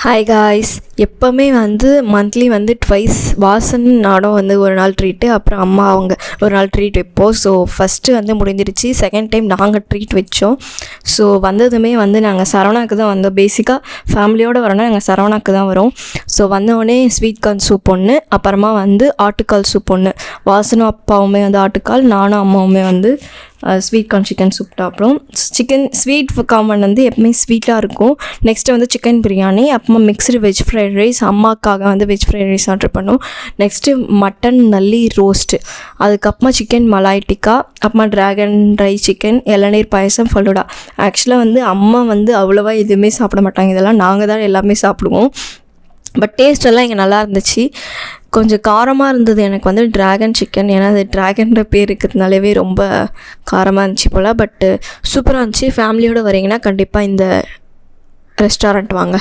Hi guys. எப்போவுமே வந்து monthly வந்து ட்வைஸ் வாசன் நானும் வந்து ஒரு நாள் ட்ரீட்டு, அப்புறம் அம்மா அவங்க ஒரு நாள் ட்ரீட் வைப்போம். ஸோ ஃபஸ்ட்டு வந்து முடிஞ்சிருச்சு. செகண்ட் டைம் நாங்கள் ட்ரீட் வச்சோம். ஸோ வந்ததுமே வந்து நாங்கள் சரவணாக்கு தான் வந்தோம். பேசிக்காக ஃபேமிலியோடு வரோன்னா நாங்கள் சரவணாக்கு தான் வரோம். ஸோ வந்தோடனே ஸ்வீட் கார்ன் சூப் ஒன்று, அப்புறமா வந்து ஆட்டுக்கால் சூப் ஒன்று. வாசனும் அப்பாவுமே வந்து ஆட்டுக்கால், நானும் அம்மாவுமே வந்து ஸ்வீட் கார்ன் சிக்கன் சூப். அப்புறம் சிக்கன் ஸ்வீட் காமன் வந்து எப்பவுமே ஸ்வீட்டாக இருக்கும். நெக்ஸ்ட்டு வந்து சிக்கன் பிரியாணி, அப்புறமா மிக்ஸ்டு வெஜ் ஃப்ரைட் ரைஸ், அம்மாக்காக வந்து வெஜ் ஃப்ரைட் ரைஸ் ஆர்டர் பண்ணோம். நெக்ஸ்ட்டு மட்டன் நல்லி ரோஸ்ட்டு, அதுக்கப்புறமா சிக்கன் மலாய் டிக்கா, அப்புறமா ட்ராகன் ரைஸ் சிக்கன், இளநீர் பாயசம், ஃபலூடா. ஆக்சுவலாக வந்து அம்மா வந்து அவ்வளோவா எதுவுமே சாப்பிட மாட்டாங்க, இதெல்லாம் நாங்கள் தான் எல்லாமே சாப்பிடுவோம். பட் டேஸ்டெல்லாம் இங்கே நல்லா இருந்துச்சு. கொஞ்சம் காரமாக இருந்தது எனக்கு வந்து ட்ராகன் சிக்கன், ஏன்னா அது ட்ராகன்ற பேர் இருக்கிறதுனாலவே ரொம்ப காரமாக இருந்துச்சு போல். பட்டு சூப்பராக இருந்துச்சு. ஃபேமிலியோடு வரீங்கன்னா கண்டிப்பாக இந்த ரெஸ்டாரண்ட் வாங்க.